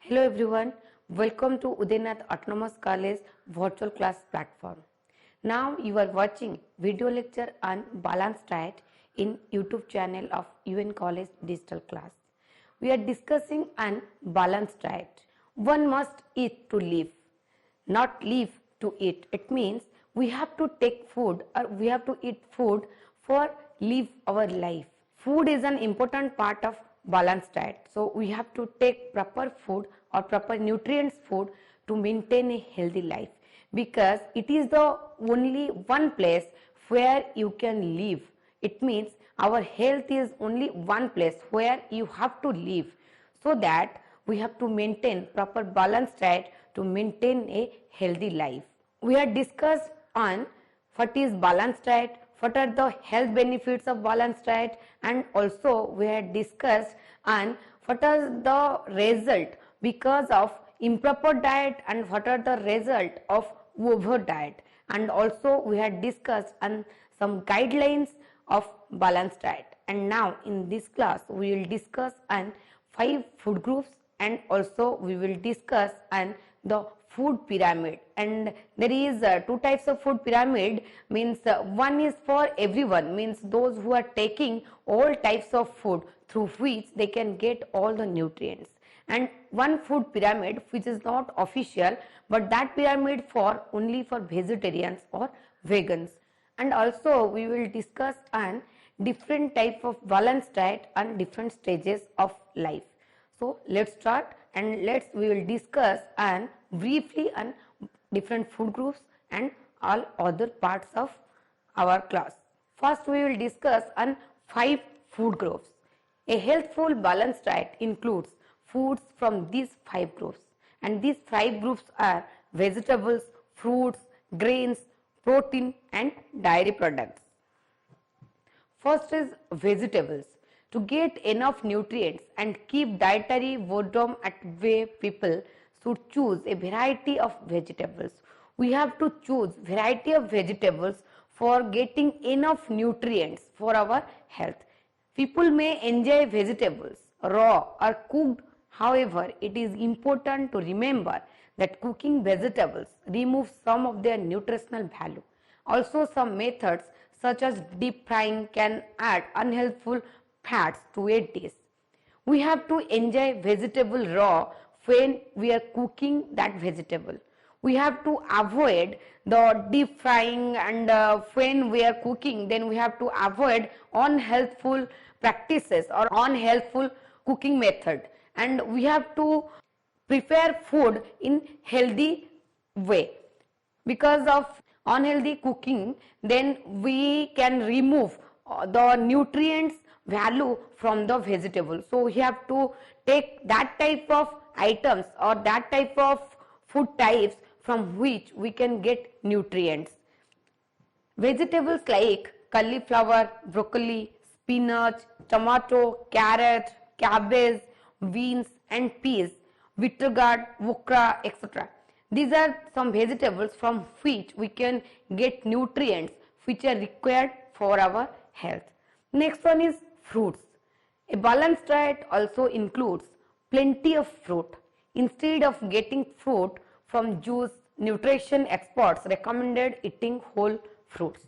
Hello everyone, welcome to Udainath Autonomous College virtual class platform. Now you are watching video lecture on balanced diet in YouTube channel of UN College Digital Class. We are discussing on balanced diet. One must eat to live, not live to eat. It means we have to take food or we have to eat food for live our life. Food is an important part of balanced diet. So we have to take proper food or proper nutrients food to maintain a healthy life, because it is the only one place where you can live. It means our health is only one place where you have to live. So that we have to maintain proper balanced diet to maintain a healthy life. We have discussed on what is balanced diet, what are the health benefits of balanced diet, and also we had discussed on what are the result because of improper diet and what are the result of over diet, and also we had discussed on some guidelines of balanced diet. And now in this class we will discuss on 5 food groups, and also we will discuss on the food pyramid. And there is 2 types of food pyramid, means one is for everyone, means those who are taking all types of food through which they can get all the nutrients, and one food pyramid which is not official, but that pyramid for only for vegetarians or vegans. And also we will discuss on different type of balanced diet and different stages of life. So let's start, and we will discuss and briefly on different food groups and all other parts of our class. First we will discuss on 5 food groups. A healthful balanced diet includes foods from these 5 groups, and these 5 groups are vegetables, fruits, grains, protein and dairy products. First is vegetables. To get enough nutrients and keep dietary boredom at bay, people should choose a variety of vegetables. We have to choose variety of vegetables for getting enough nutrients for our health. People may enjoy vegetables raw or cooked. However, it is important to remember that cooking vegetables removes some of their nutritional value. Also, some methods such as deep frying can add unhelpful fats to a dish. We have to enjoy vegetable raw when we are cooking that vegetable. We have to avoid the deep frying, and when we are cooking, then we have to avoid unhealthful practices or unhealthful cooking method, and we have to prepare food in healthy way. Because of unhealthy cooking, then we can remove the nutrients value from the vegetable. So we have to take that type of items or that type of food types from which we can get nutrients. Vegetables like cauliflower, broccoli, spinach, tomato, carrot, cabbage, beans and peas, bitter gourd, okra, etc. These are some vegetables from which we can get nutrients which are required for our health. Next one is fruits. A balanced diet also includes plenty of fruit. Instead of getting fruit from juice, nutrition experts recommended eating whole fruits.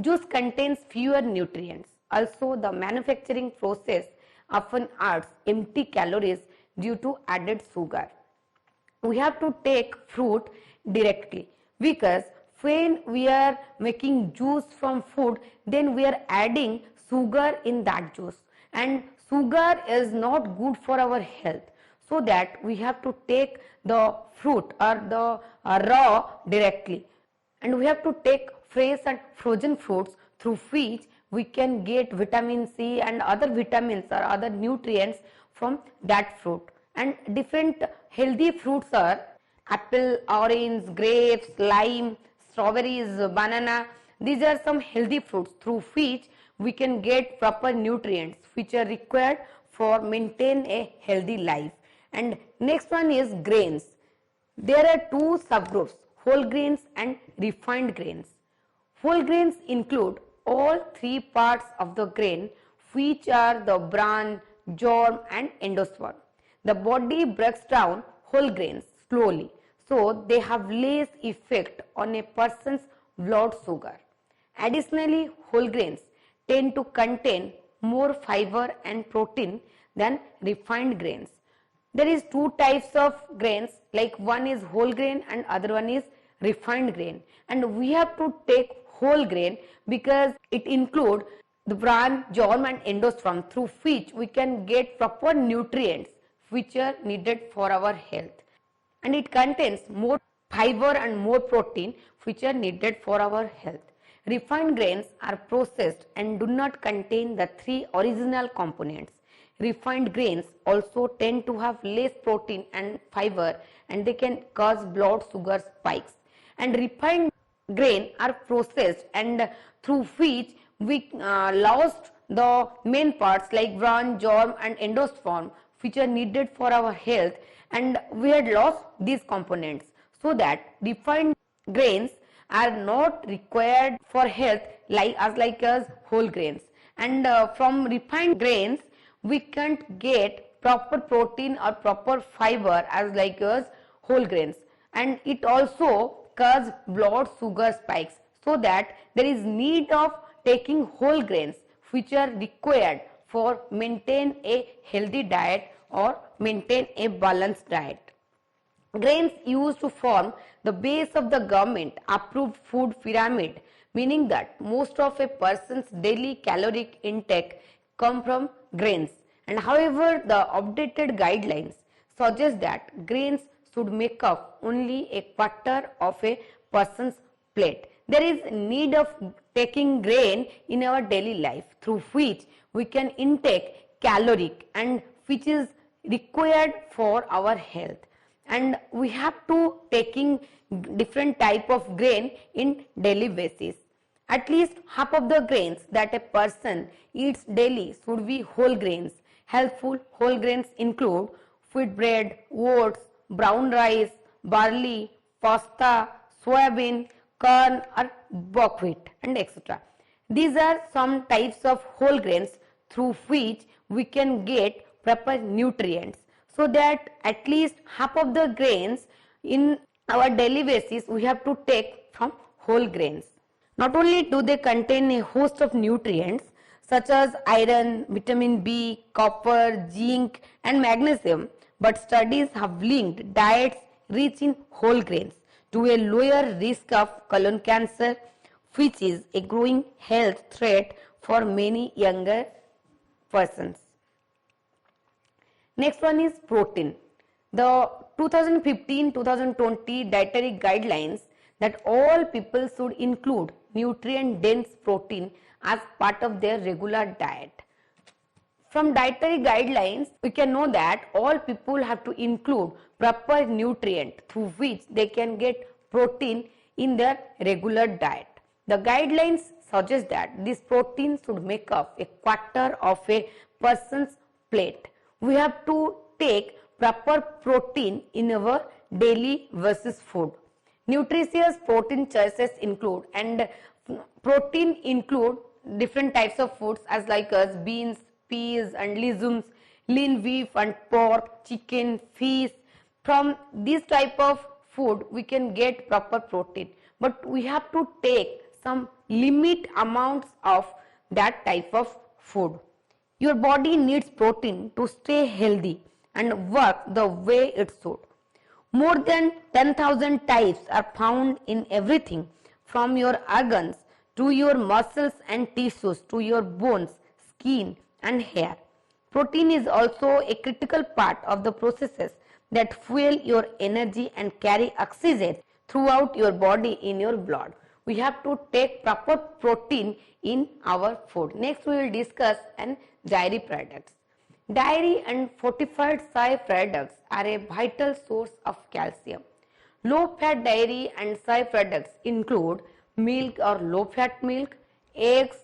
Juice contains fewer nutrients. Also, the manufacturing process often adds empty calories due to added sugar. We have to take fruit directly, because when we are making juice from food, then we are adding sugar in that juice, and sugar is not good for our health. So that we have to take the fruit or the raw directly, and we have to take fresh and frozen fruits through which we can get vitamin C and other vitamins or other nutrients from that fruit. And different healthy fruits are apple, orange, grapes, lime, strawberries, banana. These are some healthy fruits through which we can get proper nutrients which are required for maintain a healthy life. And next one is grains. There are 2 subgroups, whole grains and refined grains. Whole grains include all 3 parts of the grain, which are the bran, germ and endosperm. The body breaks down whole grains slowly, so they have less effect on a person's blood sugar. Additionally, whole grains tend to contain more fiber and protein than refined grains. There is two types of grains, like one is whole grain and other one is refined grain, and we have to take whole grain because it includes the bran, germ and endosperm, through which we can get proper nutrients which are needed for our health, and it contains more fiber and more protein which are needed for our health. Refined grains are processed and do not contain the three original components. Refined grains also tend to have less protein and fiber, and they can cause blood sugar spikes. And refined grain are processed and through which we lost the main parts like bran, germ and endosperm which are needed for our health, and we had lost these components, so that refined grains are not required for health like as whole grains. And from refined grains we can't get proper protein or proper fiber as whole grains, and it also cause blood sugar spikes, so that there is need of taking whole grains which are required for maintain a healthy diet or maintain a balanced diet. Grains used to form the base of the government approved food pyramid, meaning that most of a person's daily caloric intake come from grains. And however, the updated guidelines suggest that grains should make up only a quarter of a person's plate. There is need of taking grain in our daily life, through which we can intake caloric and which is required for our health. And we have to taking different type of grain in daily basis. At least half of the grains that a person eats daily should be whole grains. Helpful whole grains include wheat bread, oats, brown rice, barley, pasta, soybean, corn or buckwheat, and etc. These are some types of whole grains through which we can get proper nutrients, so that at least half of the grains in our daily basis we have to take from whole grains. Not only do they contain a host of nutrients such as iron, vitamin B, copper, zinc and magnesium, but studies have linked diets rich in whole grains to a lower risk of colon cancer, which is a growing health threat for many younger persons. Next one is protein. The 2015-2020 dietary guidelines that all people should include nutrient-dense protein as part of their regular diet. From dietary guidelines, we can know that all people have to include proper nutrient through which they can get protein in their regular diet. The guidelines suggest that this protein should make up a quarter of a person's plate. We have to take proper protein in our daily basis food. Nutritious protein choices include, and protein include different types of foods as beans, peas and legumes, lean beef and pork, chicken, fish. From this type of food we can get proper protein, but we have to take some limit amounts of that type of food. Your body needs protein to stay healthy and work the way it should. More than 10,000 types are found in everything from your organs to your muscles and tissues to your bones, skin and hair. Protein is also a critical part of the processes that fuel your energy and carry oxygen throughout your body in your blood. We have to take proper protein in our food. Next we will discuss dairy products. Dairy and fortified soy products are a vital source of calcium. Low-fat dairy and soy products include milk or low-fat milk, eggs,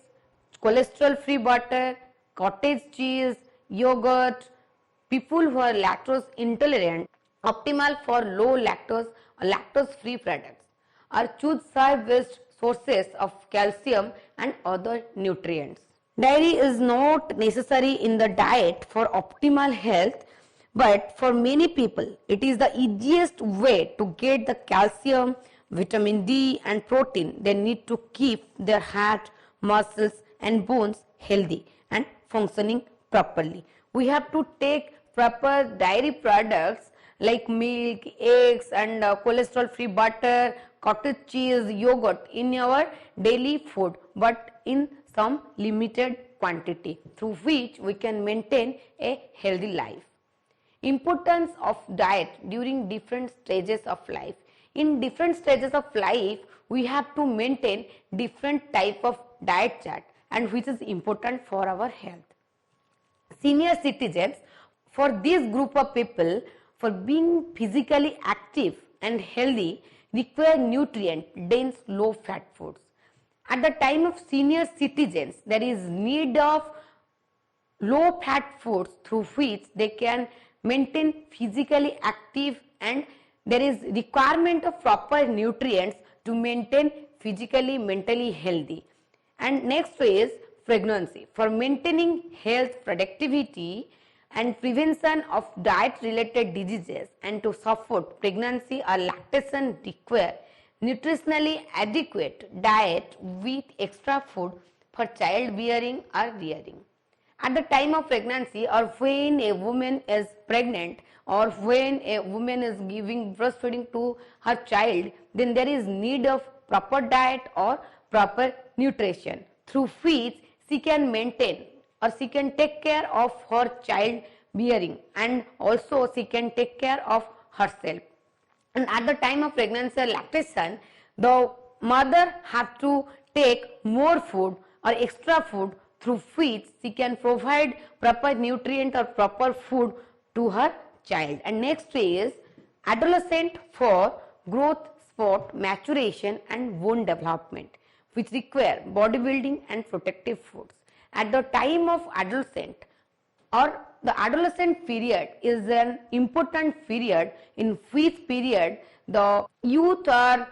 cholesterol-free butter, cottage cheese, yogurt. People who are lactose intolerant, optimal for low lactose or lactose-free products, or choose soy-based sources of calcium and other nutrients. Dairy is not necessary in the diet for optimal health, But for many people, it is the easiest way to get the calcium, vitamin D and protein they need to keep their heart, muscles and bones healthy and functioning properly. We have to take proper dairy products like milk, eggs and cholesterol free butter, cottage cheese, yogurt in our daily food, but in some limited quantity, through which we can maintain a healthy life. Importance of diet during different stages of life. In different stages of life, we have to maintain different type of diet chart, and which is important for our health. Senior citizens, for this group of people, for being physically active and healthy, require nutrient dense low fat foods. At the time of senior citizens, there is need of low fat foods through which they can maintain physically active, and there is requirement of proper nutrients to maintain physically mentally healthy. And next is pregnancy. For maintaining health, productivity and prevention of diet related diseases and to support pregnancy or lactation require nutritionally adequate diet with extra food for childbearing or rearing. At the time of pregnancy, or when a woman is pregnant, or when a woman is giving breastfeeding to her child, then there is need of proper diet or proper nutrition through which she can maintain or she can take care of her child bearing, and also she can take care of herself. And at the time of pregnancy or lactation, the mother has to take more food or extra food through which she can provide proper nutrient or proper food to her child. And next is adolescent, for growth, sport, maturation and bone development, which require bodybuilding and protective foods. At the time of adolescent, or the adolescent period is an important period in which period the youth are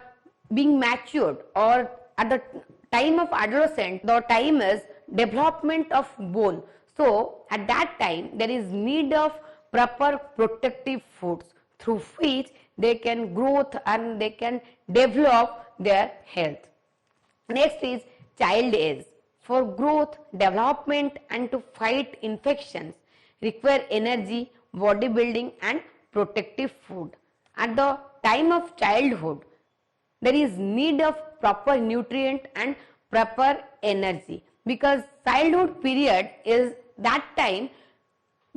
being matured, or at the time of adolescent the time is development of bone. So at that time there is need of proper protective foods through which they can growth and they can develop their health. Next is child age. For growth, development and to fight infections require energy, bodybuilding and protective food. At the time of childhood, there is need of proper nutrient and proper energy, because childhood period is that time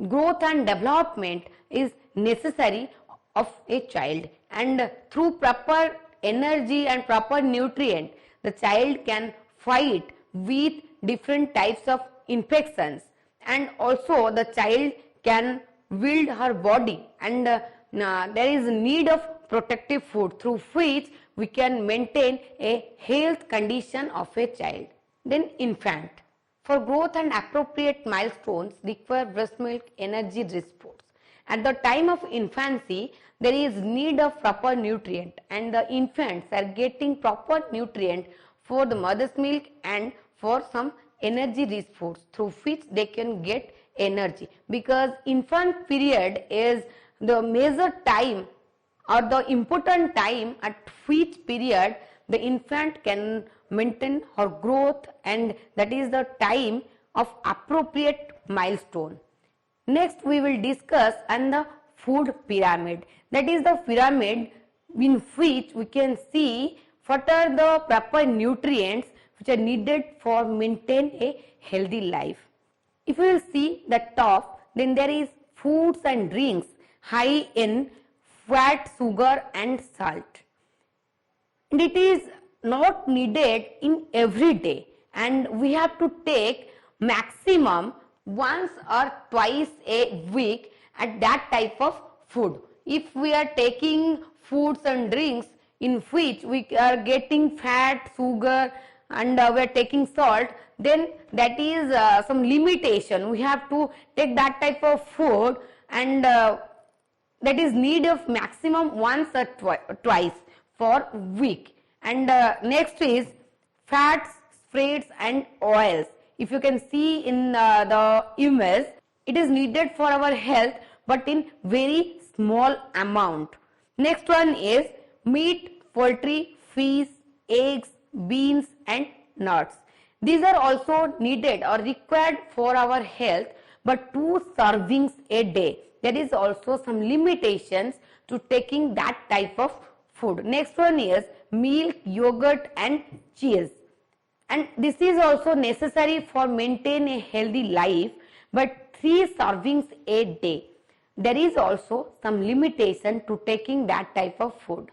growth and development is necessary of a child, and through proper energy and proper nutrient the child can fight with different types of infections, and also the child can build her body, and there is need of protective food through which we can maintain a health condition of a child. Then infant. For growth and appropriate milestones require breast milk energy rich foods. At the time of infancy, there is need of proper nutrient, and the infants are getting proper nutrient for the mother's milk and for some energy rich foods through which they can get energy, because infant period is the major time or the important time at which period the infant can maintain her growth, and that is the time of appropriate milestone. Next we will discuss on the food pyramid, that is the pyramid in which we can see what are the proper nutrients which are needed for maintain a healthy life. If we will see the top, then there is foods and drinks high in fat, sugar and salt, and it is not needed in every day, and we have to take maximum once or twice a week at that type of food. If we are taking foods and drinks in which we are getting fat, sugar and we are taking salt, then that is some limitation. We have to take that type of food, and that is need of maximum once or twice for week. And next is fats, spreads and oils. If you can see in the image, it is needed for our health, but in very small amount. Next one is meat, poultry, fish, eggs, beans and nuts. These are also needed or required for our health, but 2 servings a day. There is also some limitations to taking that type of food. Next one is milk, yogurt and cheese. And this is also necessary for maintain a healthy life, but 3 servings a day. There is also some limitation to taking that type of food.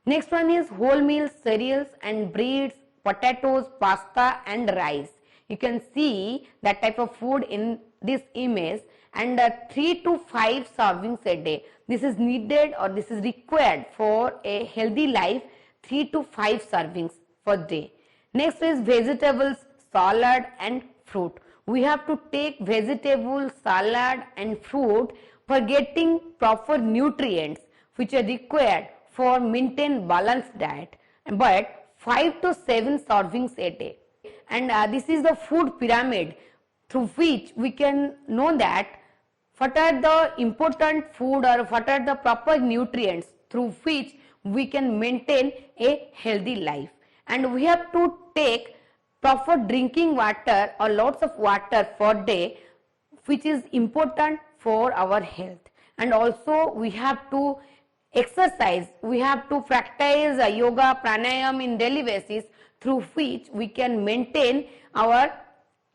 Next one is wholemeal cereals and breads, potatoes, pasta and rice. You can see that type of food in this image, and 3 to 5 servings a day. This is needed or this is required for a healthy life, 3 to 5 servings per day. Next is vegetables, salad and fruit. We have to take vegetables, salad and fruit for getting proper nutrients which are required for maintain balanced diet, but 5 to 7 servings a day. And this is the food pyramid through which we can know that what are the important food or what are the proper nutrients through which we can maintain a healthy life. And we have to take proper drinking water or lots of water per day, which is important for our health. And also we have to exercise, we have to practice yoga, pranayam in daily basis, through which we can maintain our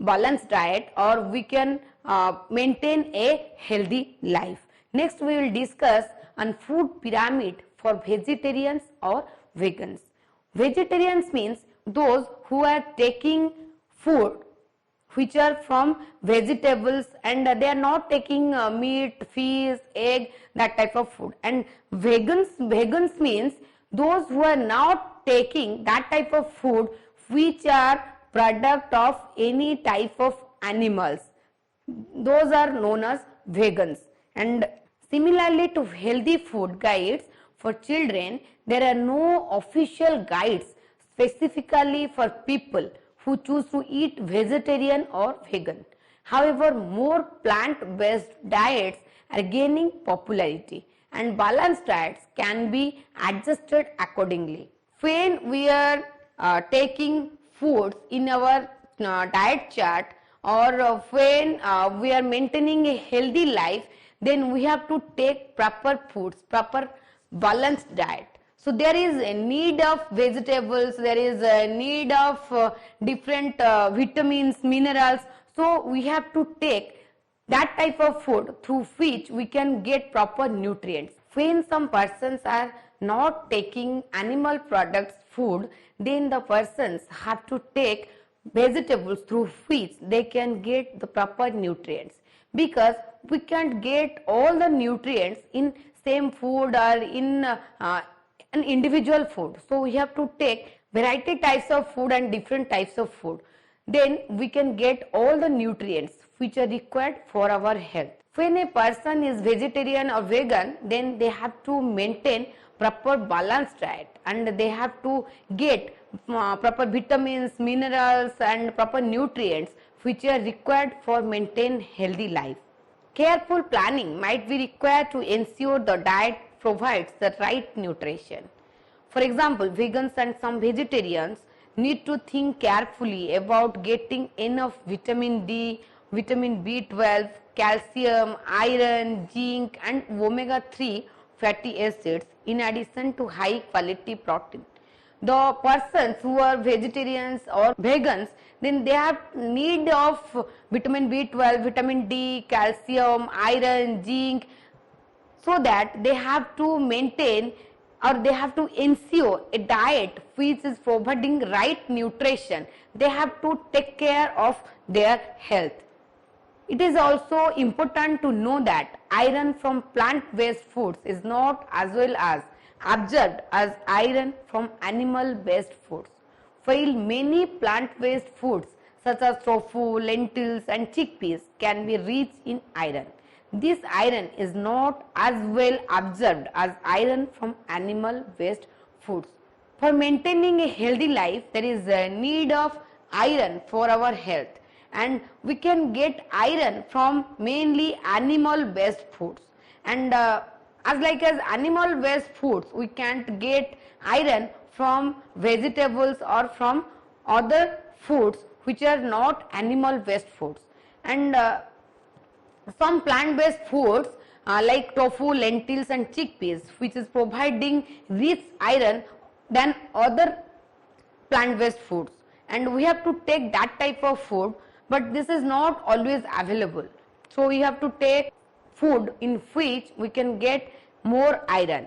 balanced diet or we can maintain a healthy life. Next we will discuss on food pyramid for vegetarians or vegans. Vegetarians means those who are taking food which are from vegetables and they are not taking meat, fish, egg, that type of food. And vegans means those who are not taking that type of food which are product of any type of animals. Those are known as vegans. And similarly to healthy food guides for children, there are no official guides specifically for people who choose to eat vegetarian or vegan. However, more plant-based diets are gaining popularity and balanced diets can be adjusted accordingly. When we are taking foods in our diet chart or when we are maintaining a healthy life, then we have to take proper foods, proper balanced diet. So there is a need of vegetables, there is a need of different vitamins, minerals. So we have to take that type of food through which we can get proper nutrients. When some persons are not taking animal products food, then the persons have to take vegetables through which they can get the proper nutrients, because we can't get all the nutrients in same food or in an individual food. So we have to take variety types of food and different types of food. Then we can get all the nutrients which are required for our health. When a person is vegetarian or vegan, then they have to maintain proper balanced diet and they have to get proper vitamins, minerals and proper nutrients which are required for maintain healthy life. Careful planning might be required to ensure the diet provides the right nutrition. For example, vegans and some vegetarians need to think carefully about getting enough vitamin D, vitamin B12, calcium, iron, zinc and omega-3 fatty acids in addition to high quality protein. The persons who are vegetarians or vegans, then they have need of vitamin B12, vitamin D, calcium, iron, zinc, so that they have to maintain or they have to ensure a diet which is providing right nutrition. They have to take care of their health. It is also important to know that iron from plant-based foods is not as well as absorbed as iron from animal-based foods. While many plant-based foods such as tofu, lentils and chickpeas can be rich in iron, this iron is not as well absorbed as iron from animal-based foods. For maintaining a healthy life, there is a need of iron for our health, and we can get iron from mainly animal-based foods. And as animal waste foods, we can't get iron from vegetables or from other foods which are not animal waste foods. And some plant-based foods like tofu, lentils and chickpeas, which is providing rich iron than other plant-based foods, and we have to take that type of food, but this is not always available. So we have to take food in which we can get more iron.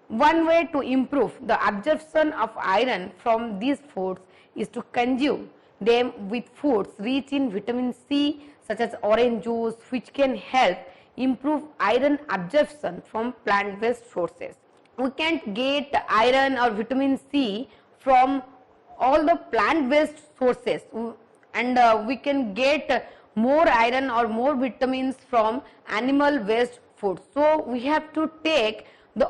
One way to improve the absorption of iron from these foods is to consume them with foods rich in vitamin C, such as orange juice, which can help improve iron absorption from plant-based sources. We can't get iron or vitamin C from all the plant-based sources, and we can get more iron or more vitamins from animal waste food. So we have to take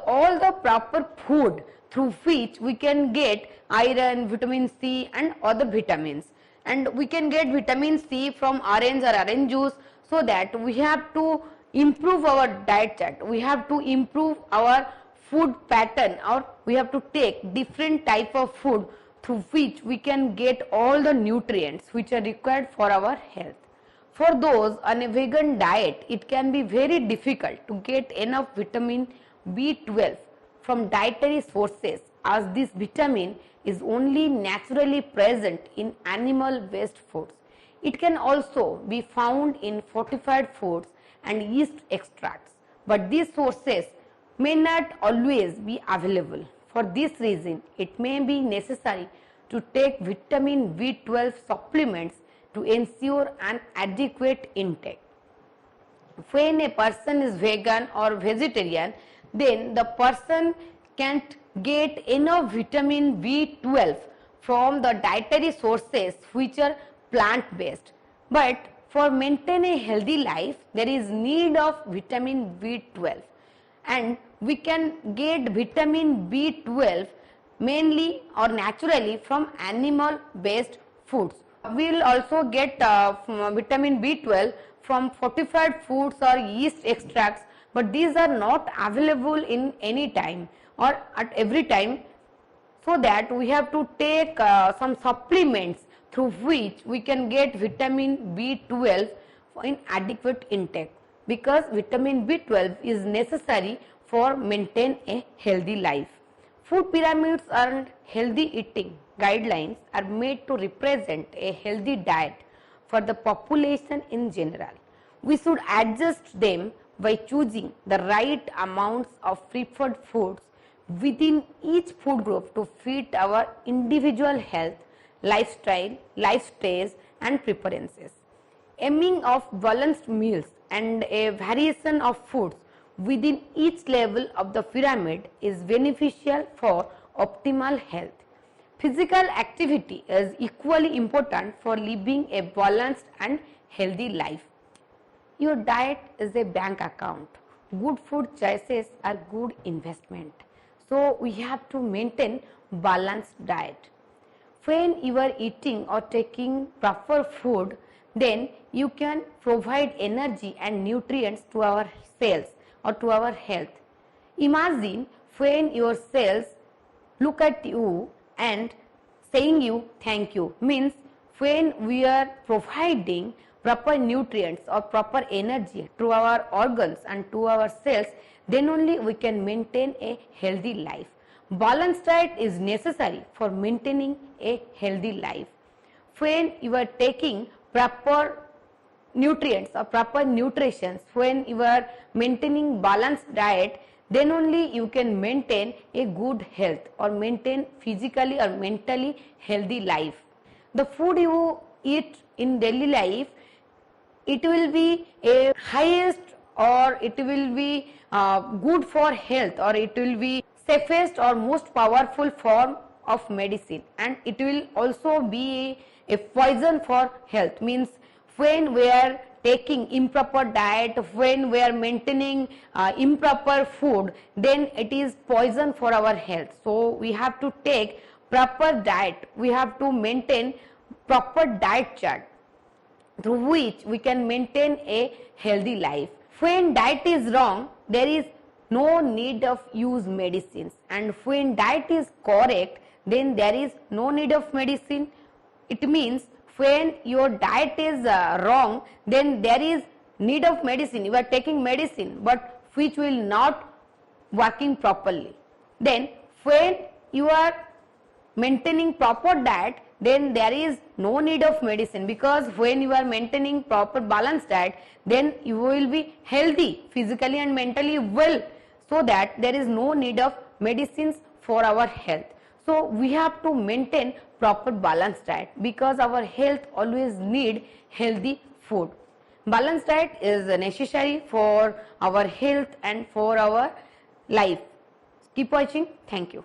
all the proper food through which we can get iron, vitamin C and other vitamins. And we can get vitamin C from orange or orange juice, so that we have to improve our diet chart. We have to improve our food pattern, or we have to take different type of food through which we can get all the nutrients which are required for our health. For those on a vegan diet, it can be very difficult to get enough vitamin B12 from dietary sources, as this vitamin is only naturally present in animal waste foods. It can also be found in fortified foods and yeast extracts, but these sources may not always be available. For this reason, it may be necessary to take vitamin B12 supplements to ensure an adequate intake. When a person is vegan or vegetarian, then the person can't get enough vitamin B12 from the dietary sources which are plant-based. But for maintaining a healthy life, there is need of vitamin B12, and we can get vitamin B12 mainly or naturally from animal based foods. We will also get vitamin B12 from fortified foods or yeast extracts, but these are not available in any time or at every time, so that we have to take some supplements through which we can get vitamin B12 in adequate intake, because vitamin B12 is necessary for maintain a healthy life. Food pyramids and healthy eating guidelines are made to represent a healthy diet for the population in general. We should adjust them by choosing the right amounts of preferred foods within each food group to fit our individual health, lifestyle, life stage and preferences. Aiming of balanced meals and a variation of foods within each level of the pyramid is beneficial for optimal health. Physical activity is equally important for living a balanced and healthy life. Your diet is a bank account. Good food choices are good investment. So we have to maintain balanced diet. When you are eating or taking proper food, then you can provide energy and nutrients to our cells or to our health. Imagine when your cells look at you and saying you thank you, means when we are providing proper nutrients or proper energy to our organs and to our cells, then only we can maintain a healthy life. Balanced diet is necessary for maintaining a healthy life. When you are taking proper nutrients or proper nutrition, when you are maintaining balanced diet, then only you can maintain a good health or maintain physically or mentally healthy life. The food you eat in daily life, it will be a highest, or it will be good for health, or it will be safest or most powerful form of medicine, and it will also be a poison for health. Means when we are taking improper diet, when we are maintaining improper food, then it is poison for our health. So we have to take proper diet, we have to maintain proper diet chart through which we can maintain a healthy life. when diet is wrong, there is no need of use medicines, and when diet is correct, then there is no need of medicine. It means when your diet is wrong, then there is need of medicine. You are taking medicine, but which will not working properly. Then when you are maintaining proper diet, then there is no need of medicine, because when you are maintaining proper balanced diet, then you will be healthy physically and mentally well, so that there is no need of medicines for our health. So we have to maintain proper balanced diet, because our health always need healthy food. Balanced diet is necessary for our health and for our life. Keep watching. Thank you.